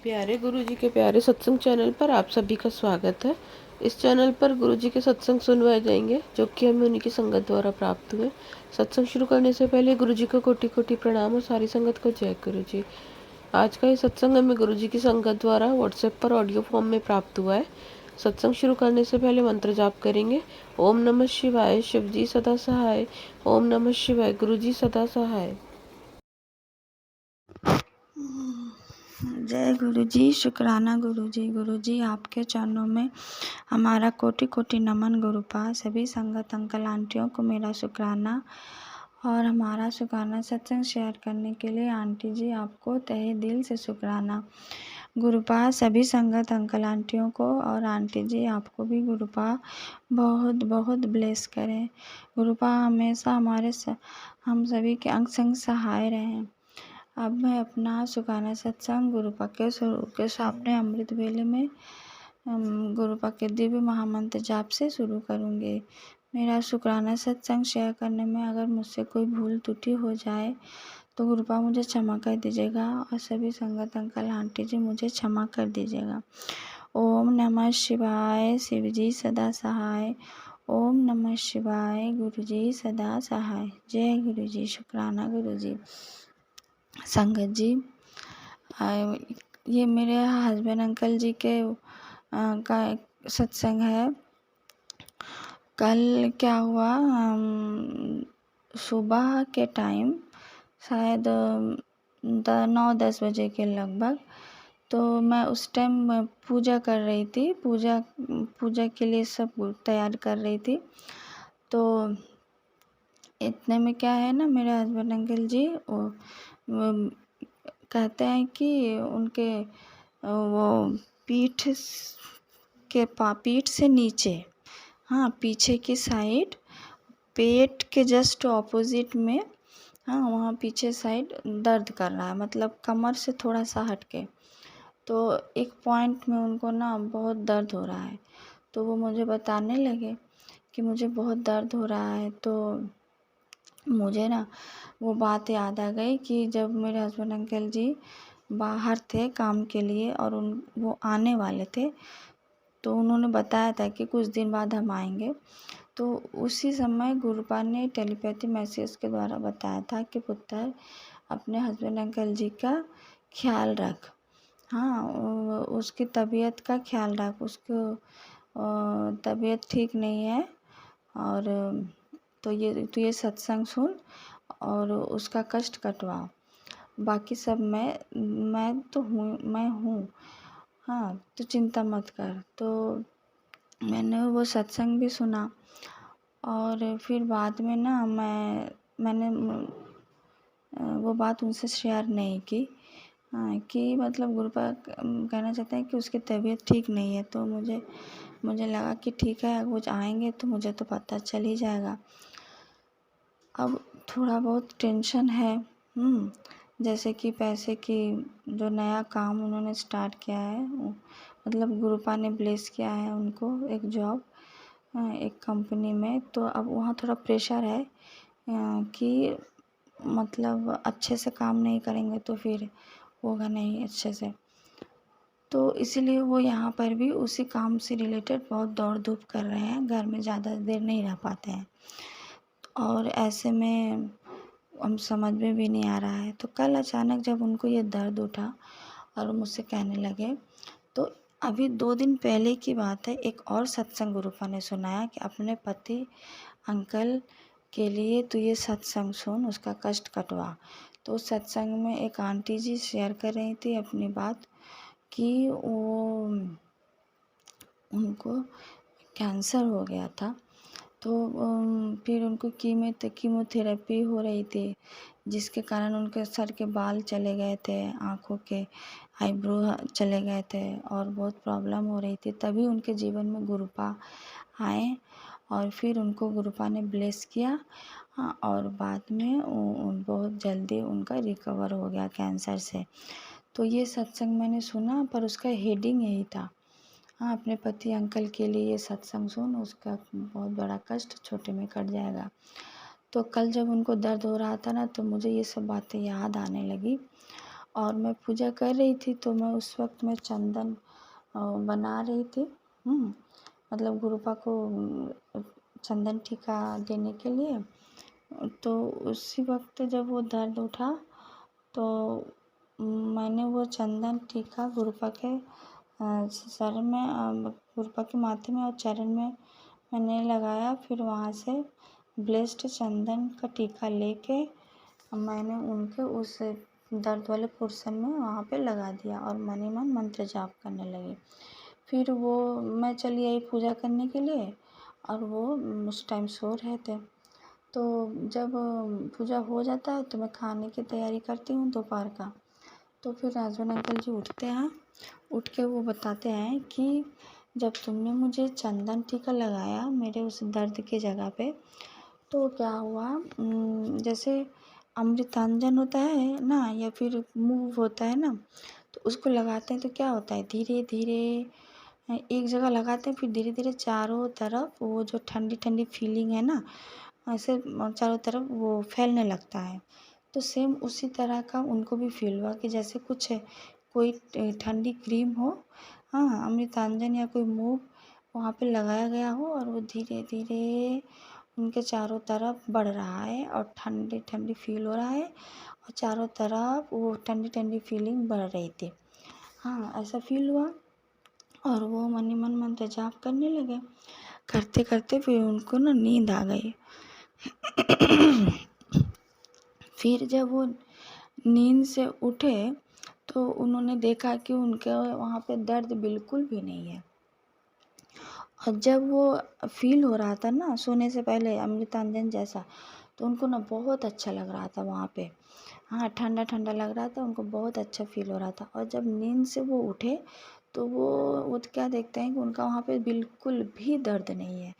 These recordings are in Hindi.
प्यारे गुरु जी के प्यारे सत्संग चैनल पर आप सभी का स्वागत है। इस चैनल पर गुरु जी के सत्संग सुनवाए जाएंगे जो कि हमें उन्हीं की संगत द्वारा प्राप्त हुए। सत्संग शुरू करने से पहले गुरु जी को कोटि कोटि प्रणाम और सारी संगत को जय गुरु जी। आज का ये सत्संग हमें गुरु जी की संगत द्वारा व्हाट्सएप पर ऑडियो फॉर्म में प्राप्त हुआ है। सत्संग शुरू करने से पहले मंत्र जाप करेंगे। ओम नमः शिवाय, शिव जी सदा सहाय। ओम नमः शिवाय, गुरु जी सदा सहाय। जय गुरु जी, शुक्राना गुरु जी आपके चरणों में हमारा कोटि कोटि नमन। गुरुपा सभी संगत अंकल आंटियों को मेरा शुक्राना और हमारा शुक्राना सत्संग शेयर करने के लिए आंटी जी आपको तहे दिल से शुक्राना। गुरुपा सभी संगत अंकल आंटियों को और आंटी जी आपको भी गुरुपा बहुत बहुत ब्लेस करें। गुरुपा हमेशा हम सभी के अंग संग सहाय रहें। अब मैं अपना सुखाना सत्संग गुरुपा के स्वरूप के सामने अमृत वेले में गुरुपा के दिव्य महामंत्र जाप से शुरू करूँगी। मेरा शुक्राना सत्संग शेयर करने में अगर मुझसे कोई भूल त्रुटि हो जाए तो गुरुपा मुझे क्षमा कर दीजिएगा और सभी संगत अंकल आंटी जी मुझे क्षमा कर दीजिएगा। ओम नमः शिवाय, शिव जी सदा सहाय। ओम नमः शिवाय, गुरु जी सदा सहाय। जय गुरु जी, शुक्राना गुरु जी। संगत जी, ये मेरे हस्बैंड अंकल जी के का सत्संग है। कल क्या हुआ, सुबह के टाइम शायद 9-10 बजे के लगभग, तो मैं उस टाइम पूजा कर रही थी। पूजा के लिए सब तैयार कर रही थी। तो इतने में क्या है ना, मेरे हस्बैंड अंकल जी वो कहते हैं कि उनके वो पीठ से नीचे, हाँ पीछे की साइड, पेट के जस्ट ऑपोजिट में, हाँ वहाँ पीछे साइड दर्द कर रहा है, मतलब कमर से थोड़ा सा हटके। तो एक पॉइंट में उनको ना बहुत दर्द हो रहा है। तो वो मुझे बताने लगे कि मुझे बहुत दर्द हो रहा है। तो मुझे ना वो बात याद आ गई कि जब मेरे हस्बैंड अंकल जी बाहर थे काम के लिए और वो आने वाले थे, तो उन्होंने बताया था कि कुछ दिन बाद हम आएंगे। तो उसी समय गुरुपा ने टेलीपैथी मैसेज के द्वारा बताया था कि पुत्र अपने हस्बैंड अंकल जी का ख्याल रख, हाँ उसकी तबीयत का ख्याल रख, उसको तबीयत ठीक नहीं है। और तो ये सत्संग सुन और उसका कष्ट कटवा। बाकी सब मैं हूँ, हाँ तो चिंता मत कर। तो मैंने वो सत्संग भी सुना और फिर बाद में ना मैंने वो बात उनसे शेयर नहीं की, हाँ कि मतलब गुरुपा कहना चाहते हैं कि उसकी तबीयत ठीक नहीं है। तो मुझे लगा कि ठीक है, वो आएंगे तो मुझे तो पता चल ही जाएगा। अब थोड़ा बहुत टेंशन है, जैसे कि पैसे की जो नया काम उन्होंने स्टार्ट किया है, मतलब गुरुपा ने ब्लेस किया है उनको एक जॉब एक कंपनी में। तो अब वहाँ थोड़ा प्रेशर है कि मतलब अच्छे से काम नहीं करेंगे तो फिर होगा नहीं अच्छे से। तो इसीलिए वो यहाँ पर भी उसी काम से रिलेटेड बहुत दौड़ धूप कर रहे हैं, घर में ज़्यादा देर नहीं रह पाते हैं। और ऐसे में हम समझ में भी नहीं आ रहा है। तो कल अचानक जब उनको ये दर्द उठा और मुझसे कहने लगे, तो अभी 2 दिन पहले की बात है, एक और सत्संग गुरुपा ने सुनाया कि अपने पति अंकल के लिए तो ये सत्संग सुन, उसका कष्ट कटवा। तो उस सत्संग में एक आंटी जी शेयर कर रही थी अपनी बात कि वो उनको कैंसर हो गया था। तो फिर उनको कीमोथेरेपी हो रही थी, जिसके कारण उनके सर के बाल चले गए थे, आँखों के आईब्रो चले गए थे और बहुत प्रॉब्लम हो रही थी। तभी उनके जीवन में गुरुपा आए और फिर उनको गुरुपा ने ब्लेस किया, हाँ और बाद में बहुत जल्दी उनका रिकवर हो गया कैंसर से। तो ये सत्संग मैंने सुना, पर उसका हेडिंग यही था, हाँ अपने पति अंकल के लिए ये सत्संग सुन, उसका बहुत बड़ा कष्ट छोटे में कट जाएगा। तो कल जब उनको दर्द हो रहा था ना, तो मुझे ये सब बातें याद आने लगी और मैं पूजा कर रही थी, तो मैं उस वक्त मैं चंदन बना रही थी। मतलब गुरुपा को चंदन टीका देने के लिए। तो उसी वक्त जब वो दर्द उठा, तो मैंने वो चंदन टीका गुरुपा के सर में, गुरुपा के माथे में और चरण में मैंने लगाया। फिर वहाँ से ब्लेस्ड चंदन का टीका लेके मैंने उनके उस दर्द वाले पोर्शन में वहाँ पे लगा दिया और मन ही मन मंत्र जाप करने लगी। फिर वो मैं चली आई पूजा करने के लिए, और वो उस टाइम सो रहे थे। तो जब पूजा हो जाता है तो मैं खाने की तैयारी करती हूँ दोपहर का। तो फिर हस्बैंड अंकल जी उठते हैं, उठ के वो बताते हैं कि जब तुमने मुझे चंदन टीका लगाया मेरे उस दर्द की जगह पे, तो क्या हुआ, जैसे अमृतांजन होता है ना, या फिर मूव होता है ना, तो उसको लगाते हैं तो क्या होता है, धीरे धीरे एक जगह लगाते हैं, फिर धीरे धीरे चारों तरफ वो जो ठंडी ठंडी फीलिंग है ना, ऐसे चारों तरफ वो फैलने लगता है। तो सेम उसी तरह का उनको भी फील हुआ कि जैसे कुछ कोई ठंडी क्रीम हो, हाँ, अमृतांजन या कोई मूव वहाँ पे लगाया गया हो, और वो धीरे धीरे उनके चारों तरफ बढ़ रहा है और ठंडी ठंडी फील हो रहा है, और चारों तरफ वो ठंडी ठंडी फीलिंग बढ़ रही थी। हाँ, ऐसा फील हुआ, और वो मन ही मन मंत्र जाप करने लगे। करते करते फिर उनको ना नींद आ गई। फिर जब वो नींद से उठे, तो उन्होंने देखा कि उनके वहाँ पे दर्द बिल्कुल भी नहीं है। और जब वो फील हो रहा था ना सोने से पहले अमृतांजन जैसा, तो उनको ना बहुत अच्छा लग रहा था वहाँ पे। हाँ, ठंडा ठंडा लग रहा था, उनको बहुत अच्छा फील हो रहा था। और जब नींद से वो उठे, तो वो तो क्या देखते हैं कि उनका वहाँ पे बिल्कुल भी दर्द नहीं है।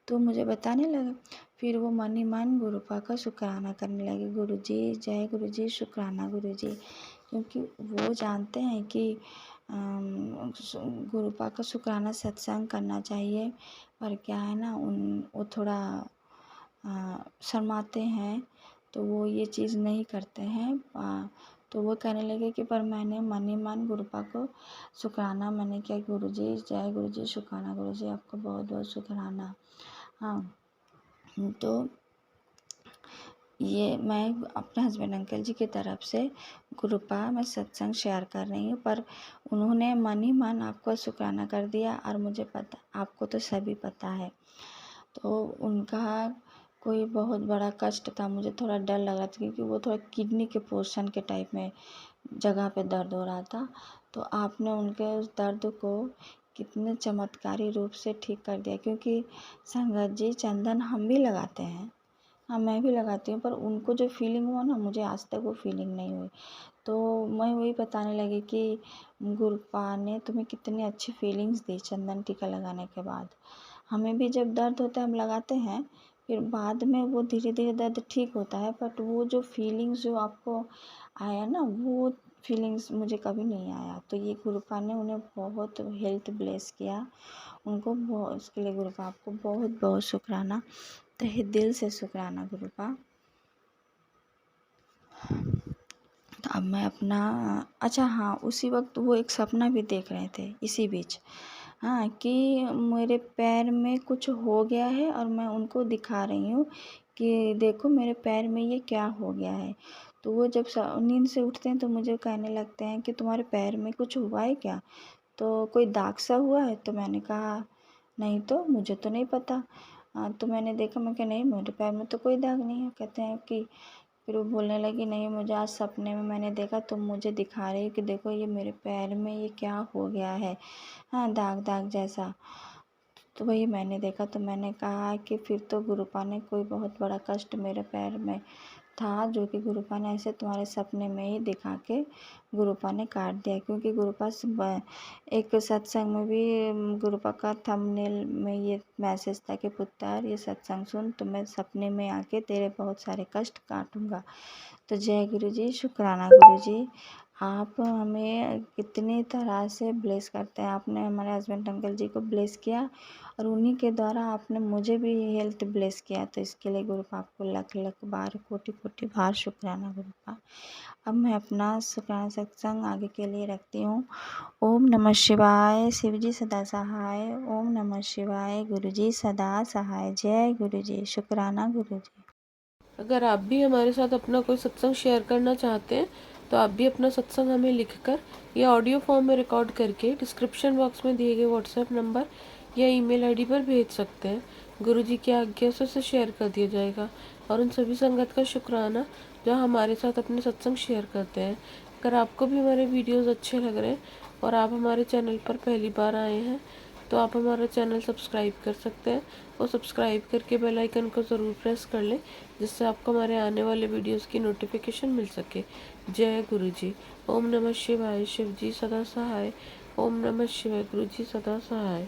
तो मुझे बताने लगे। फिर वो मन ही मन गुरुपा का शुक्राना करने लगे, गुरुजी जय गुरुजी, शुक्राना गुरुजी। क्योंकि वो जानते हैं कि गुरुपा का शुक्राना सत्संग करना चाहिए, पर क्या है ना, वो थोड़ा शर्माते हैं, तो वो ये चीज़ नहीं करते हैं। तो वो कहने लगे कि पर मैंने मन ही मन गुरुपा को शुक्राना मैंने किया, गुरुजी जय गुरुजी, शुक्राना गुरुजी, आपका बहुत बहुत शुक्राना। हाँ, तो ये मैं अपने हस्बैंड अंकल जी की तरफ से गुरुपा मैं सत्संग शेयर कर रही हूँ, पर उन्होंने मन ही मन आपको शुक्राना कर दिया। और मुझे पता, आपको तो सभी पता है। तो उनका कोई बहुत बड़ा कष्ट था, मुझे थोड़ा डर लग रहा था, क्योंकि वो थोड़ा किडनी के पोर्शन के टाइप में जगह पे दर्द हो रहा था। तो आपने उनके उस दर्द को कितने चमत्कारी रूप से ठीक कर दिया। क्योंकि संगत जी, चंदन हम भी लगाते हैं, हाँ, मैं भी लगाती हूँ, पर उनको जो फीलिंग हुआ ना, मुझे आज तक वो फीलिंग नहीं हुई। तो मैं वही बताने लगी कि गुरुपा ने तुम्हें कितनी अच्छी फीलिंग्स दी चंदन टीका लगाने के बाद। हमें भी जब दर्द होता है हम लगाते हैं, फिर बाद में वो धीरे धीरे दर्द ठीक होता है, बट वो जो फीलिंग्स जो आपको आया ना, वो फीलिंग्स मुझे कभी नहीं आया। तो ये गुरुपा ने उन्हें बहुत हेल्थ ब्लेस किया, उनको बहुत, उसके लिए गुरुपा आपको बहुत बहुत शुक्राना, तहे दिल से शुक्राना गुरुपा। तो अब मैं अपना, अच्छा हाँ, उसी वक्त वो एक सपना भी देख रहे थे इसी बीच, हाँ, कि मेरे पैर में कुछ हो गया है, और मैं उनको दिखा रही हूँ कि देखो मेरे पैर में ये क्या हो गया है। तो वो जब नींद से उठते हैं तो मुझे कहने लगते हैं कि तुम्हारे पैर में कुछ हुआ है क्या, तो कोई दाग सा हुआ है। तो मैंने कहा नहीं, तो मुझे तो नहीं पता। तो मैंने देखा, मैं कहा नहीं, मेरे पैर में तो कोई दाग नहीं है। कहते हैं कि, फिर वो बोलने लगी, नहीं, मुझे आज सपने में मैंने देखा, तुम मुझे दिखा रही हो कि देखो ये मेरे पैर में ये क्या हो गया है, हाँ, दाग दाग जैसा। तो वही मैंने देखा, तो मैंने कहा कि फिर तो गुरुपा ने कोई बहुत बड़ा कष्ट मेरे पैर में था, जो कि गुरुपा ने ऐसे तुम्हारे सपने में ही दिखा के गुरुपा ने काट दिया। क्योंकि गुरुपा एक सत्संग में भी गुरुपा का थंबनेल में ये मैसेज था कि पुत्र, ये सत्संग सुन, तो मैं सपने में आके तेरे बहुत सारे कष्ट काटूंगा। तो जय गुरु जी, शुक्राना गुरु जी, आप हमें कितनी तरह से ब्लेस करते हैं। आपने हमारे हस्बैंड अंकल जी को ब्लेस किया और उन्हीं के द्वारा आपने मुझे भी हेल्थ ब्लेस किया, तो इसके लिए गुरु बाप को लख लख बार कोटि कोटि बार शुक्राना गुरु बाप। अब मैं अपना शुक्राना सत्संग आगे के लिए रखती हूँ। ओम नमः शिवाय, शिवजी सदा सहाय। ओम नमः शिवाय, गुरुजी सदा सहाय। जय गुरुजी। शुक्राना गुरुजी। अगर आप भी हमारे साथ अपना कोई सत्संग शेयर करना चाहते हैं तो आप भी अपना सत्संग हमें लिखकर या ऑडियो फॉर्म में रिकॉर्ड करके डिस्क्रिप्शन बॉक्स में दिए गए व्हाट्सएप नंबर या ईमेल आईडी पर भेज सकते हैं। गुरु जी की आज्ञा से उसे शेयर कर दिया जाएगा और उन सभी संगत का शुक्राना जो हमारे साथ अपने सत्संग शेयर करते हैं। अगर आपको भी हमारे वीडियोज़ अच्छे लग रहे हैं और आप हमारे चैनल पर पहली बार आए हैं तो आप हमारा चैनल सब्सक्राइब कर सकते हैं और सब्सक्राइब करके बेल आइकन को ज़रूर प्रेस कर लें जिससे आपको हमारे आने वाले वीडियोस की नोटिफिकेशन मिल सके। जय गुरु जी। ओम नमः शिवाय। शिव जी सदा सहाय। ओम नमः शिवाय। गुरु जी सदा सहाय।